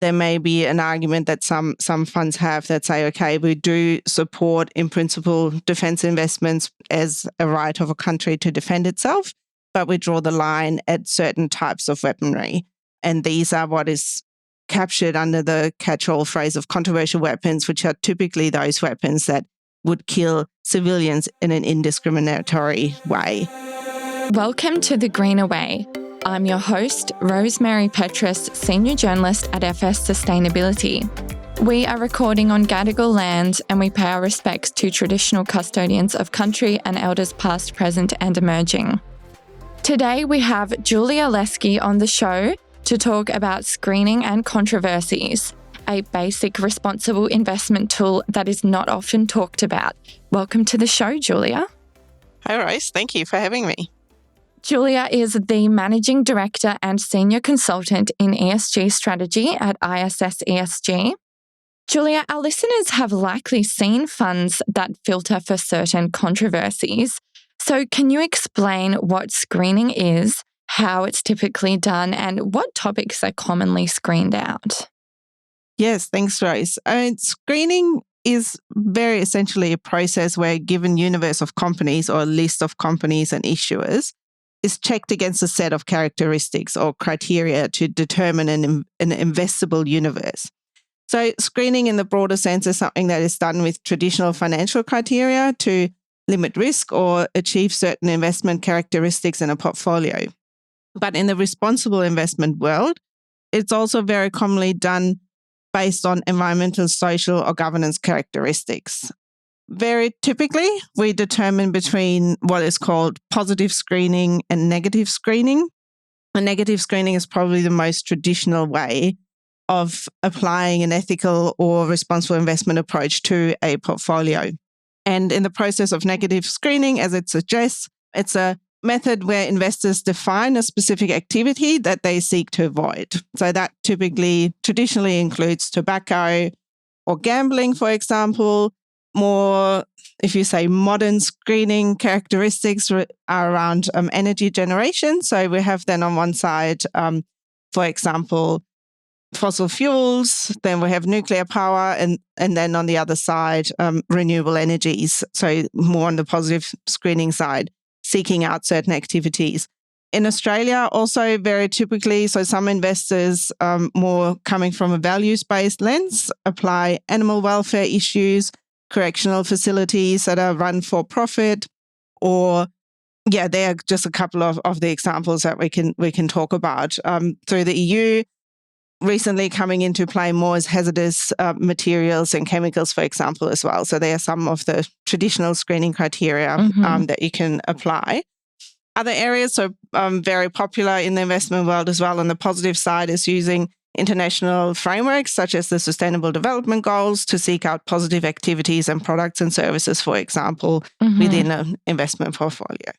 there may be an argument that some funds have that say, okay, we do support in principle defense investments as a right of a country to defend itself, but we draw the line at certain types of weaponry. And these are what is captured under the catch-all phrase of controversial weapons, which are typically those weapons that would kill civilians in an indiscriminatory way. Welcome to The Greener Way. I'm your host, Rose Mary Petrass, Senior Journalist at FS Sustainability. We are recording on Gadigal land and we pay our respects to traditional custodians of country and elders past, present and emerging. Today we have Julia Leske on the show to talk about screening and controversies, a basic responsible investment tool that is not often talked about. Welcome to the show, Julia. Hi, Rose. Thank you for having me. Julia is the Managing Director and Senior Consultant in ESG Strategy at ISS ESG. Julia, our listeners have likely seen funds that filter for certain controversies. So can you explain what screening is, how it's typically done, and what topics are commonly screened out? Yes, thanks, Rose. Screening is very essentially a process where a given universe of companies or a list of companies and issuers is checked against a set of characteristics or criteria to determine an investable universe. So screening in the broader sense is something that is done with traditional financial criteria to limit risk or achieve certain investment characteristics in a portfolio. But in the responsible investment world, it's also very commonly done based on environmental, social, or governance characteristics. Very typically, we determine between what is called positive screening and negative screening. And negative screening is probably the most traditional way of applying an ethical or responsible investment approach to a portfolio. And in the process of negative screening, as it suggests, it's a method where investors define a specific activity that they seek to avoid. So that traditionally includes tobacco or gambling, for example. More, if you say modern screening characteristics are around energy generation. So we have then on one side, for example, fossil fuels, then we have nuclear power, and then on the other side, renewable energies. So more on the positive screening side, seeking out certain activities. In Australia, also very typically, so some investors, more coming from a values-based lens, apply animal welfare issues, correctional facilities that are run for profit, or they are just a couple of the examples that we can talk about. Through the EU, recently coming into play more as hazardous materials and chemicals, for example, as well. So they are some of the traditional screening criteria that you can apply. Other areas, so very popular in the investment world as well on the positive side, is using international frameworks such as the Sustainable Development Goals to seek out positive activities and products and services, for example, within an investment portfolio.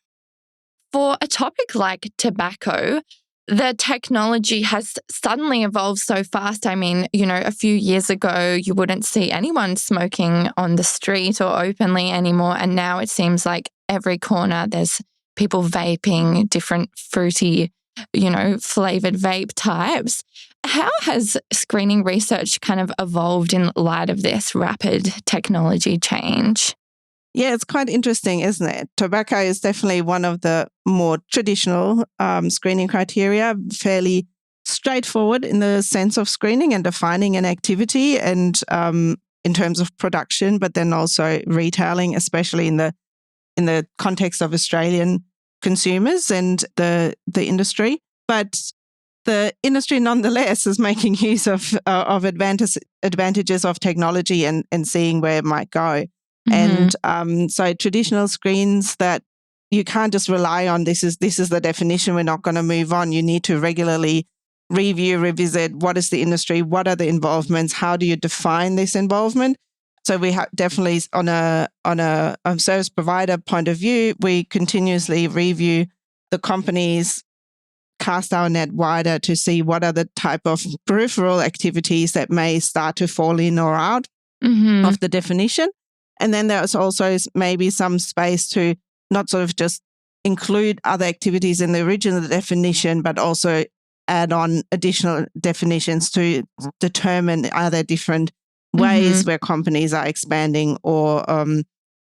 For a topic like tobacco, the technology has suddenly evolved so fast. I mean, a few years ago, you wouldn't see anyone smoking on the street or openly anymore. And now it seems like every corner there's people vaping different fruity, flavored vape types. How has screening research kind of evolved in light of this rapid technology change? Yeah, it's quite interesting, isn't it? Tobacco is definitely one of the more traditional screening criteria, fairly straightforward in the sense of screening and defining an activity and in terms of production, but then also retailing, especially in the context of Australian consumers and the industry. But the industry nonetheless is making use of advantages of technology and seeing where it might go. And so traditional screens that you can't just rely on, this is the definition, we're not going to move on. You need to regularly review, revisit, what is the industry, what are the involvements, how do you define this involvement? So we have definitely on a service provider point of view, we continuously review the companies, cast our net wider to see what are the type of peripheral activities that may start to fall in or out of the definition. And then there's also maybe some space to not sort of just include other activities in the original definition, but also add on additional definitions to determine are there different ways where companies are expanding or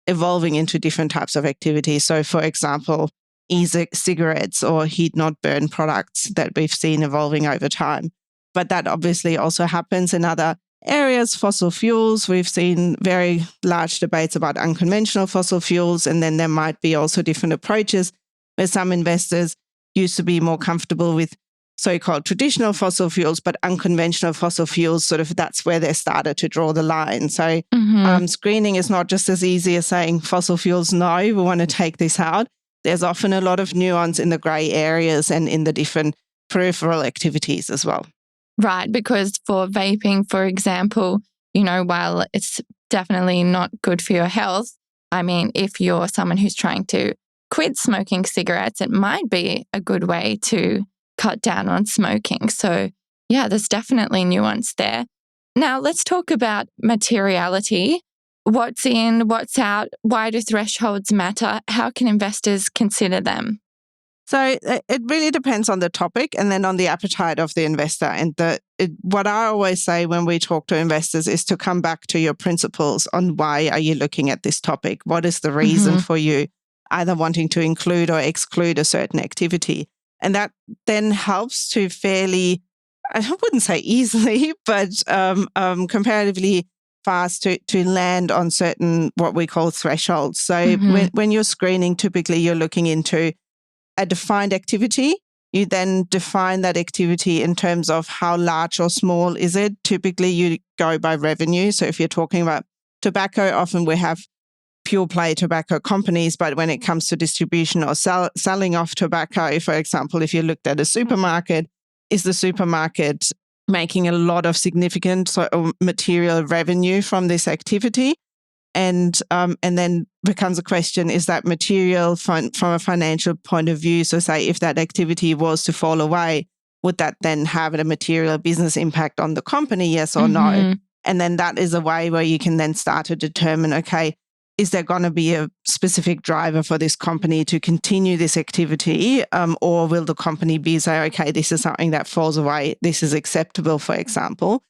evolving into different types of activities. So, for example, e-cigarettes or heat-not-burn products that we've seen evolving over time. But that obviously also happens in other areas. Fossil fuels, we've seen very large debates about unconventional fossil fuels, and then there might be also different approaches where some investors used to be more comfortable with so-called traditional fossil fuels, but unconventional fossil fuels, sort of that's where they started to draw the line. So screening is not just as easy as saying fossil fuels, no, we want to take this out. There's often a lot of nuance in the grey areas and in the different peripheral activities as well. Right, because for vaping, for example, while it's definitely not good for your health, I mean, if you're someone who's trying to quit smoking cigarettes, it might be a good way to cut down on smoking. So, yeah, there's definitely nuance there. Now, let's talk about materiality. What's in, what's out? Why do thresholds matter? How can investors consider them? So it really depends on the topic and then on the appetite of the investor. And what I always say when we talk to investors is to come back to your principles on why are you looking at this topic? What is the reason for you either wanting to include or exclude a certain activity? And that then helps to fairly, I wouldn't say easily, but comparatively fast to land on certain what we call thresholds. So when you're screening, typically you're looking into a defined activity. You then define that activity in terms of how large or small is it. Typically, you go by revenue. So if you're talking about tobacco, often we have pure play tobacco companies, but when it comes to distribution or selling off tobacco, for example, if you looked at a supermarket, is the supermarket making a lot of significant material revenue from this activity? And then becomes a question, is that material from a financial point of view? So say if that activity was to fall away, would that then have a material business impact on the company, yes or no? And then that is a way where you can then start to determine, okay, is there going to be a specific driver for this company to continue this activity? Or will the company be say, okay, this is something that falls away, this is acceptable, for example.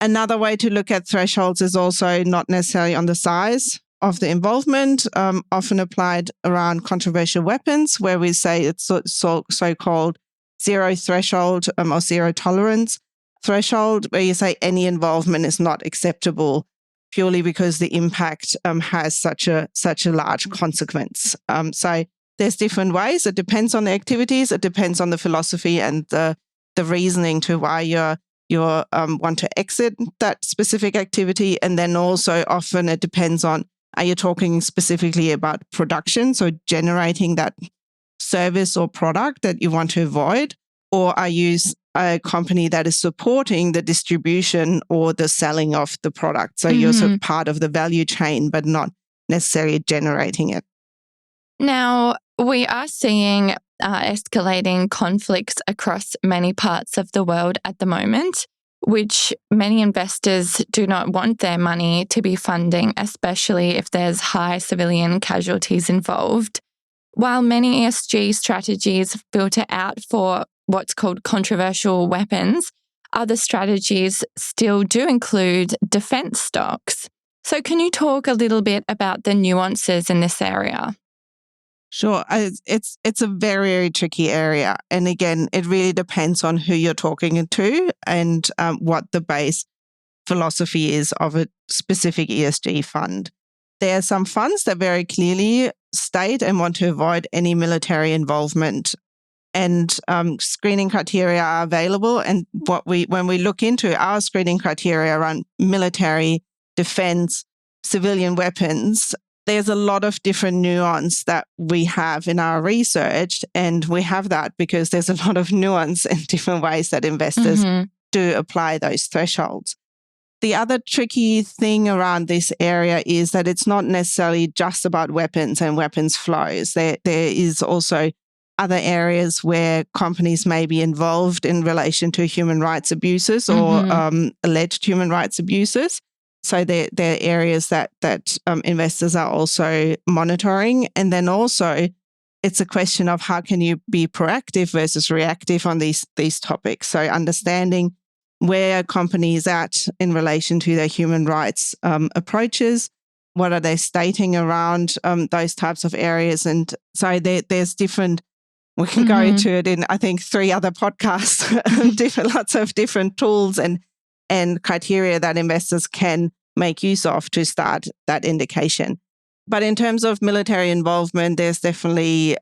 Another way to look at thresholds is also not necessarily on the size of the involvement, often applied around controversial weapons, where we say it's so-called zero threshold or zero tolerance threshold, where you say any involvement is not acceptable purely because the impact has such a large consequence. So there's different ways. It depends on the activities. It depends on the philosophy and the reasoning to why you want to exit that specific activity. And then also often it depends on, are you talking specifically about production, so generating that service or product that you want to avoid, or are you a company that is supporting the distribution or the selling of the product? So you're sort of part of the value chain, but not necessarily generating it. Now, we are seeing escalating conflicts across many parts of the world at the moment, which many investors do not want their money to be funding, especially if there's high civilian casualties involved. While many ESG strategies filter out for what's called controversial weapons, other strategies still do include defense stocks. So can you talk a little bit about the nuances in this area? Sure. It's a very, very tricky area. And again, it really depends on who you're talking to and what the base philosophy is of a specific ESG fund. There are some funds that very clearly state and want to avoid any military involvement. And screening criteria are available. And when we look into our screening criteria around military, defense, civilian weapons, there's a lot of different nuance that we have in our research. And we have that because there's a lot of nuance in different ways that investors do apply those thresholds. The other tricky thing around this area is that it's not necessarily just about weapons and weapons flows. There is also other areas where companies may be involved in relation to human rights abuses or alleged human rights abuses. So there are areas that investors are also monitoring. And then also it's a question of how can you be proactive versus reactive on these topics. So understanding where a company is at in relation to their human rights approaches, what are they stating around those types of areas. And so there's different, we can go into it in, I think, 3 other podcasts, lots of different tools and criteria that investors can make use of to start that indication. But in terms of military involvement, there's definitely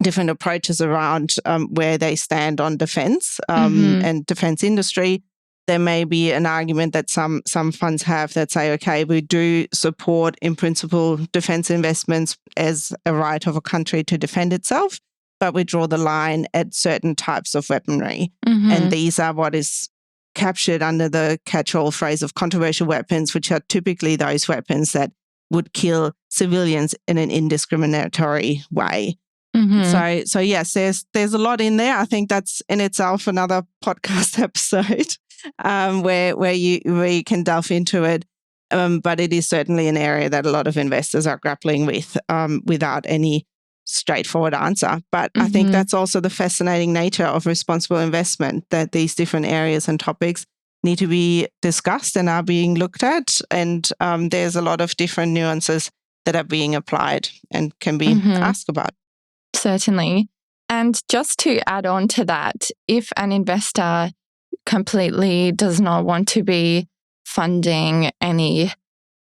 different approaches around where they stand on defense and defense industry. There may be an argument that some funds have that say, okay, we do support in principle defense investments as a right of a country to defend itself, but we draw the line at certain types of weaponry. And these are what is captured under the catch-all phrase of controversial weapons, which are typically those weapons that would kill civilians in an indiscriminatory way. So yes, there's a lot in there. I think that's in itself another podcast episode where you can delve into it. But it is certainly an area that a lot of investors are grappling with without any straightforward answer. But I think that's also the fascinating nature of responsible investment, that these different areas and topics need to be discussed and are being looked at. And there's a lot of different nuances that are being applied and can be asked about. Certainly. And just to add on to that, if an investor completely does not want to be funding any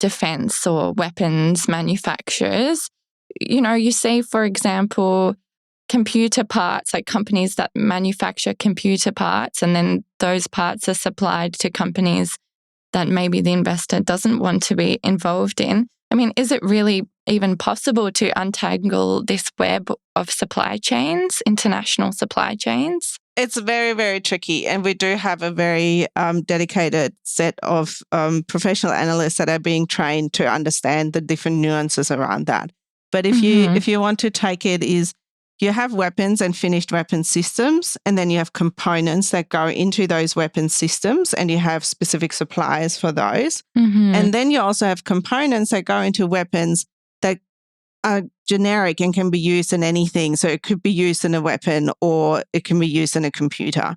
defense or weapons manufacturers, you see, for example, computer parts, like companies that manufacture computer parts, and then those parts are supplied to companies that maybe the investor doesn't want to be involved in. I mean, is it really even possible to untangle this web of supply chains, international supply chains? It's very, very tricky. And we do have a very dedicated set of professional analysts that are being trained to understand the different nuances around that. But if you want to take it, is you have weapons and finished weapon systems, and then you have components that go into those weapon systems, and you have specific suppliers for those. And then you also have components that go into weapons that are generic and can be used in anything. So it could be used in a weapon or it can be used in a computer.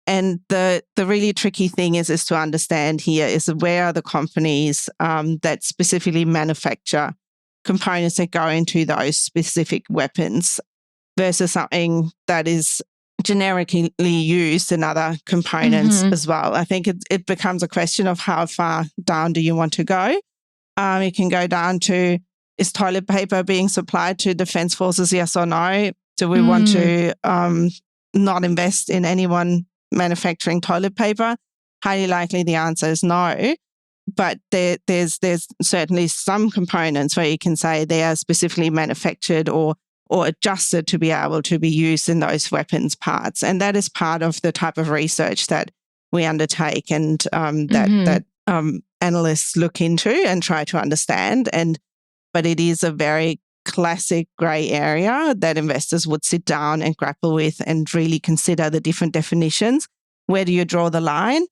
And the really tricky thing is to understand here is where are the companies that specifically manufacture components that go into those specific weapons versus something that is generically used in other components as well. I think it becomes a question of how far down do you want to go. You can go down to, is toilet paper being supplied to defense forces, yes or no? Do we want to not invest in anyone manufacturing toilet paper? Highly likely the answer is no. But there's certainly some components where you can say they are specifically manufactured or adjusted to be able to be used in those weapons parts. And that is part of the type of research that we undertake and that analysts look into and try to understand. But it is a very classic grey area that investors would sit down and grapple with and really consider the different definitions. Where do you draw the line?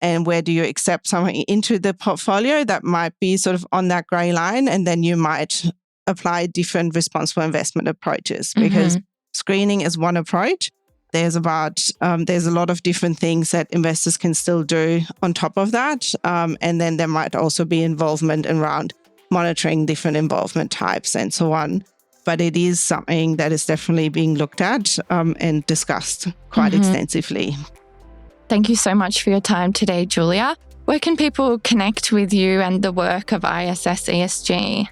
And where do you accept something into the portfolio that might be sort of on that grey line? And then you might apply different responsible investment approaches, because screening is one approach. There's a lot of different things that investors can still do on top of that. And then there might also be involvement around monitoring different involvement types and so on. But it is something that is definitely being looked at and discussed quite extensively. Thank you so much for your time today, Julia. Where can people connect with you and the work of ISS ESG?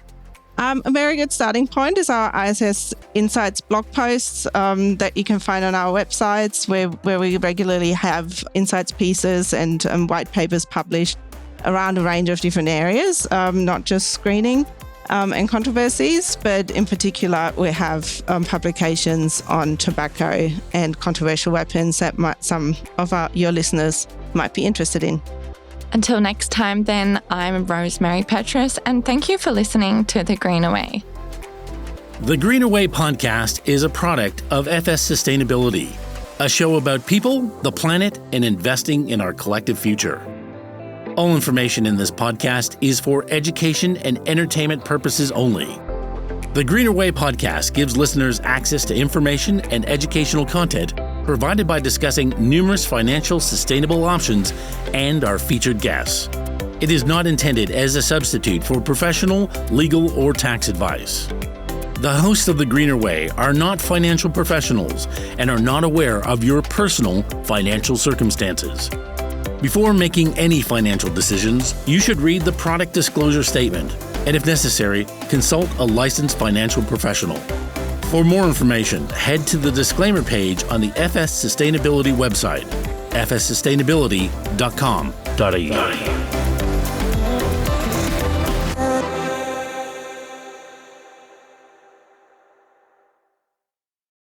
A very good starting point is our ISS Insights blog posts that you can find on our websites, where we regularly have insights pieces and white papers published around a range of different areas, not just screening and controversies, but in particular we have publications on tobacco and controversial weapons that some of your listeners might be interested in. Until next time then, I'm Rose Mary Petrass, and thank you for listening to The Greener Way. The Greener Way podcast is a product of FS Sustainability, a show about people, the planet, and investing in our collective future. All information in this podcast is for education and entertainment purposes only. The Greener Way podcast gives listeners access to information and educational content provided by discussing numerous financial sustainable options and our featured guests. It is not intended as a substitute for professional, legal, or tax advice. The hosts of The Greener Way are not financial professionals and are not aware of your personal financial circumstances. Before making any financial decisions, you should read the product disclosure statement and, if necessary, consult a licensed financial professional. For more information, head to the disclaimer page on the FS Sustainability website, fssustainability.com.au.